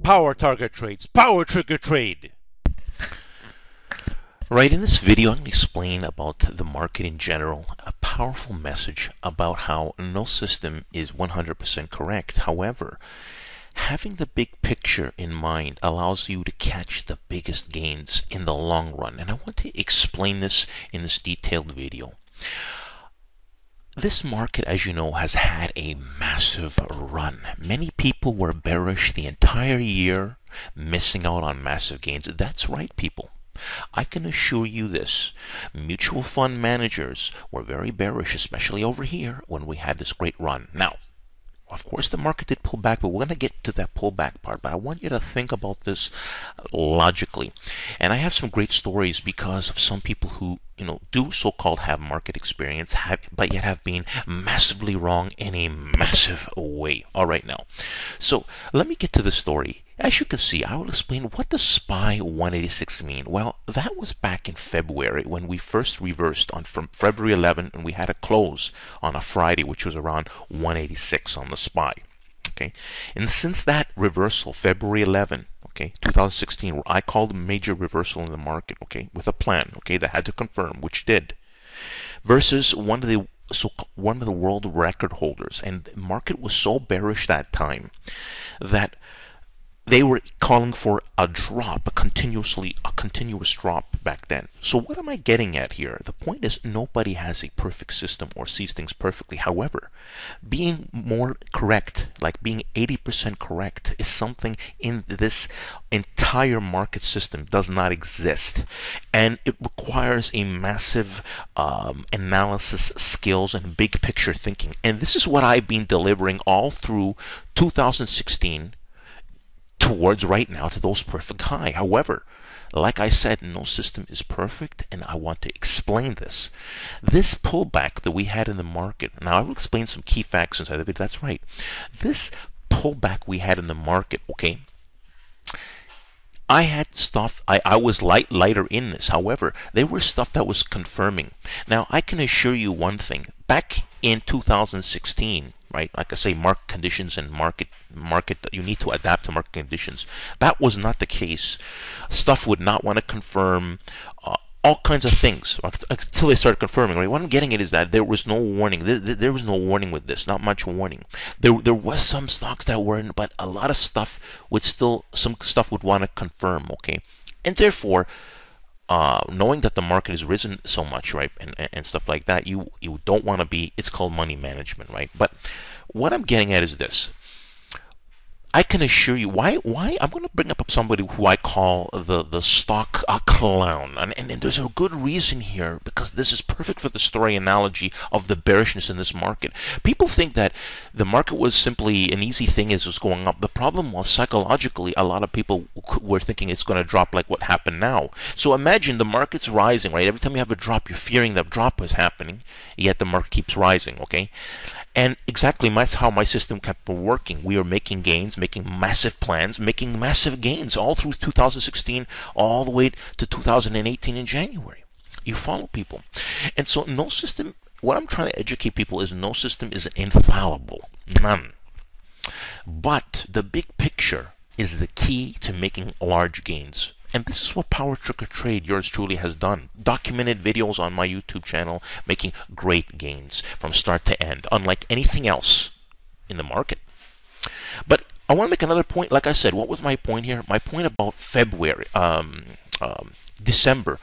Power target trades, power trigger trade. Right, in this video I'm going to explain about the market in general, a powerful message about how no system is 100% correct. However, having the big picture in mind allows you to catch the biggest gains in the long run. And I want to explain this in this detailed video. This market, as you know, has had a massive run. Many people were bearish the entire year, missing out on massive gains. That's right, people. I can assure you this. Mutual fund managers were very bearish, especially over here when we had this great run. Now, of course, the market did pull back, but we're going to get to that pullback part. But I want you to think about this logically. And I have some great stories because of some people who, do so-called have market experience, but yet have been massively wrong in a massive way. All right, now. So let me get to the story. As you can see, I will explain what does SPY 186 mean. Well, that was back in February when we first reversed from February 11, and we had a close on a Friday, which was around 186 on the SPY. Okay, and since that reversal, February 11, 2016, I called a major reversal in the market, with a plan, that had to confirm, which did, versus one of the world record holders, and the market was so bearish that time that they were calling for a drop, a continuous drop back then. So what am I getting at here? The point is, nobody has a perfect system or sees things perfectly. However, being more correct, like being 80% correct, is something in this entire market system does not exist. And it requires a massive analysis skills and big picture thinking. And this is what I've been delivering all through 2016 towards right now to those perfect high. However, like I said, no system is perfect, and I want to explain this. This pullback that we had in the market, now I will explain some key facts inside of it. That's right. This pullback we had in the market, I had stuff, I was lighter in this. However, there was stuff that was confirming. Now, I can assure you one thing. Back in 2016, right, like I say, market conditions and market, you need to adapt to market conditions. That was not the case. Stuff would not want to confirm all kinds of things until they started confirming. Right? What I'm getting at is that there was no warning. There was no warning with this. Not much warning. There was some stocks that weren't, but a lot of stuff would still, some stuff would want to confirm. And therefore, knowing that the market has risen so much, right, and stuff like that, you don't want to be. It's called money management, right? But what I'm getting at is this. I can assure you why I'm going to bring up somebody who I call the stock clown, and there's a good reason here, because this is perfect for the story analogy of the bearishness in this market. People think that the market was simply an easy thing as it was going up. The problem was psychologically a lot of people were thinking it's going to drop like what happened now. So imagine the market's rising, right? Every time you have a drop, you're fearing that drop is happening, yet the market keeps rising, And exactly that's how my system kept working. We were making gains, making massive plans, making massive gains all through 2016, all the way to 2018 in January. You follow, people. And so no system, what I'm trying to educate people is no system is infallible. None. But the big picture is the key to making large gains. And this is what Power Trigger Trade, yours truly, has done. Documented videos on my YouTube channel, making great gains from start to end, unlike anything else in the market. But I want to make another point. Like I said, what was my point here? My point about February, December.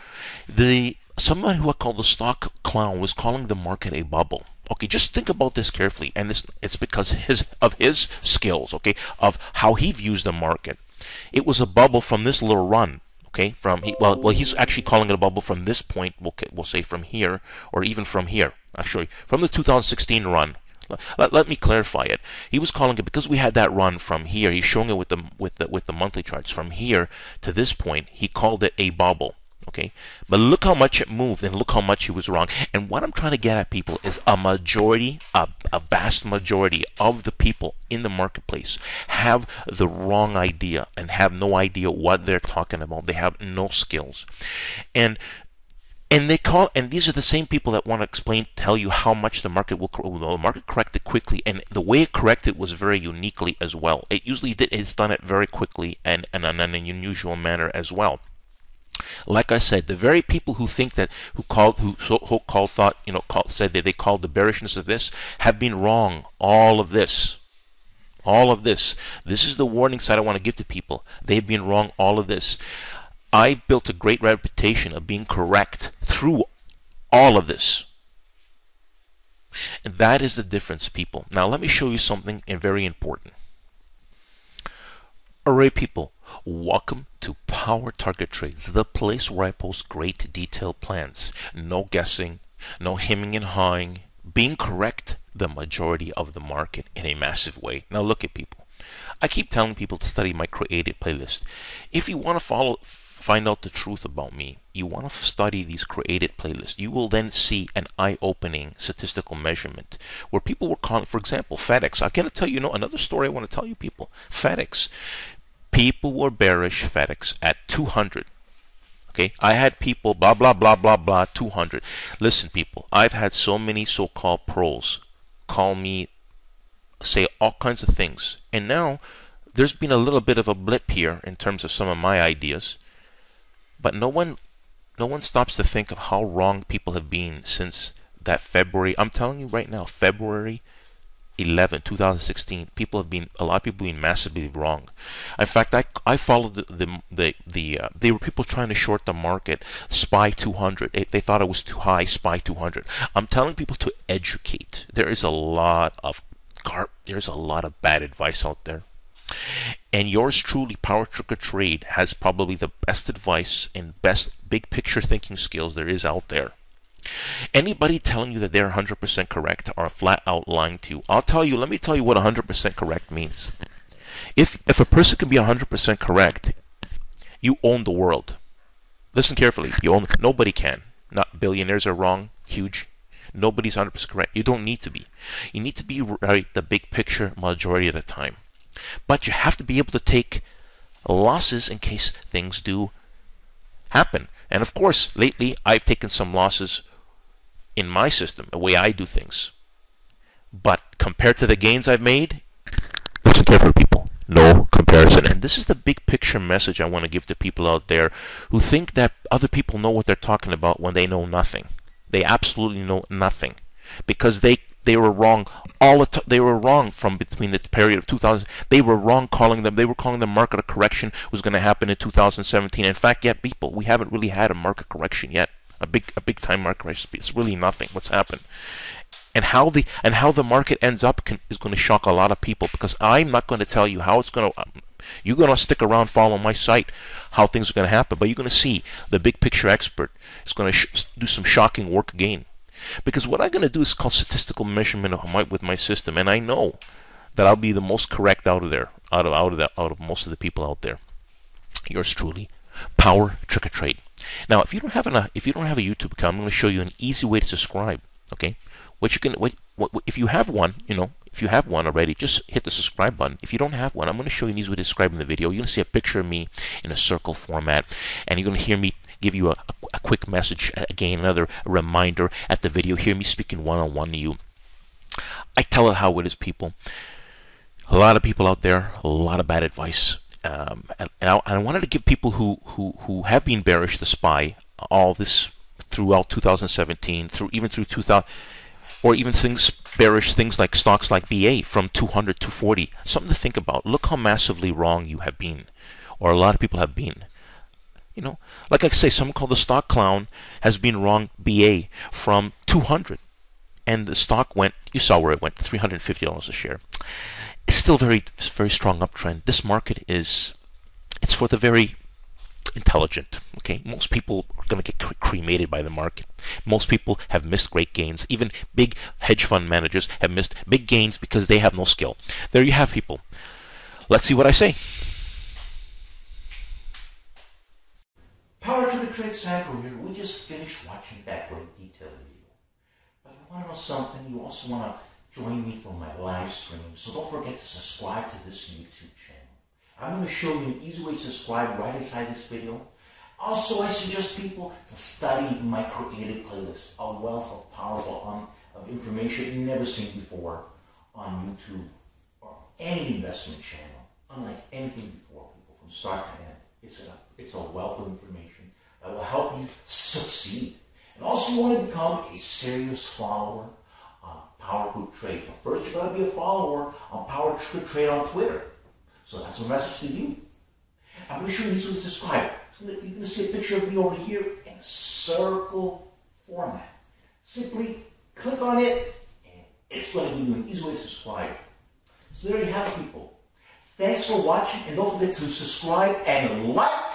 Someone who I call the stock clown was calling the market a bubble. Just think about this carefully, and it's because of his skills, of how he views the market. It was a bubble from this little run, he's actually calling it a bubble from this point, we'll say from here, or even from here, actually, from the 2016 run. Let me clarify it. He was calling it, because we had that run from here, he's showing it with the monthly charts, from here to this point, he called it a bubble. Okay, but look how much it moved and look how much he was wrong. And what I'm trying to get at, people, is a majority, a vast majority of the people in the marketplace have the wrong idea and have no idea what they're talking about. They have no skills. And these are the same people that want to tell you how much the market the market corrected quickly, and the way it corrected was very uniquely as well. It's done it very quickly and in an unusual manner as well. Like I said, the very people who think that said that they called the bearishness of this have been wrong. All of this. This is the warning sign I want to give to people. They've been wrong. All of this. I've built a great reputation of being correct through all of this. And that is the difference, people. Now let me show you something very important. Alright, people, welcome to Power Target Trades, the place where I post great detailed plans. No guessing, no hemming and hawing, being correct the majority of the market in a massive way. Now look at, people. I keep telling people to study my created playlist. If you want to find out the truth about me, you want to study these created playlists, you will then see an eye-opening statistical measurement where people were calling, for example, FedEx. I'm going to tell you, another story I want to tell you, people. FedEx. People were bearish FedEx at 200. Okay, I had people blah blah blah blah blah 200. Listen, people, I've had so many so-called pros call me, say all kinds of things, and now there's been a little bit of a blip here in terms of some of my ideas, but no one stops to think of how wrong people have been since that February. I'm telling you right now, February 11, 2016. A lot of people have been massively wrong. In fact, I followed they were people trying to short the market, SPY 200. They thought it was too high, SPY 200. I'm telling people to educate. There's a lot of bad advice out there. And yours truly, Power Target Trade, has probably the best advice and best big picture thinking skills there is out there. Anybody telling you that they're 100% correct are flat out lying to you. Let me tell you what 100% correct means. If a person can be 100% correct, you own the world. Listen carefully. Nobody can. Not billionaires are wrong, huge. Nobody's 100% correct. You don't need to be. You need to be right the big picture majority of the time. But you have to be able to take losses in case things do happen. And of course, lately I've taken some losses in my system, the way I do things. But compared to the gains I've made, listen carefully, people. No comparison. And this is the big picture message I want to give to people out there who think that other people know what they're talking about when they know nothing. They absolutely know nothing, because they were wrong they were wrong from between the period of 2000. They were wrong calling the market a correction was going to happen in 2017. In fact, yet, people, we haven't really had a market correction yet. A big time market correction. It's really nothing. What's happened? And how the market ends up is going to shock a lot of people, because I'm not going to tell you how it's going to. You're going to stick around, follow my site, how things are going to happen. But you're going to see the big picture expert is going to do some shocking work again. Because what I'm going to do is called statistical measurement with my system, and I know that I'll be the most correct out of most of the people out there. Yours truly, Power Target Trade. Now, if you don't have a YouTube account, I'm going to show you an easy way to subscribe. Okay, if you have one, if you have one already, just hit the subscribe button. If you don't have one, I'm going to show you an easy way to subscribe in the video. You're going to see a picture of me in a circle format, and you're going to hear me give you a quick message, again, another reminder at the video. Hear me speaking one-on-one to you. I tell it how it is, people. A lot of people out there, a lot of bad advice. And I wanted to give people who have been bearish the SPY all this throughout 2017, even through 2000, or even bearish things like stocks like BA from 200 to 40. Something to think about. Look how massively wrong you have been, or a lot of people have been. Like I say, someone called the stock clown has been wrong BA from 200, and the stock went. You saw where it went, $350 a share. It's still very strong uptrend. This market it's for the very intelligent. Okay, most people are going to get cremated by the market. Most people have missed great gains. Even big hedge fund managers have missed big gains because they have no skill. There you have, people. Let's see what I say. Power to the Trade Sandro here. We just finished watching that great detailed video. But you want to know something? You also want to join me for my live stream. So don't forget to subscribe to this YouTube channel. I'm going to show you an easy way to subscribe right inside this video. Also, I suggest people to study my creative playlist, a wealth of powerful of information you've never seen before on YouTube or any investment channel, unlike anything before, people, from start to end. It's a wealth of information that will help you succeed. And also, you want to become a serious follower on Power Group Trade. But first, you've got to be a follower on Power Group Trade on Twitter. So that's a message to you. I'm going to show you easily subscribe. You're going to see a picture of me over here in a circle format. Simply click on it, and it's going to give you an easy way to subscribe. So there you have it, people. Thanks for watching, and don't forget to subscribe and like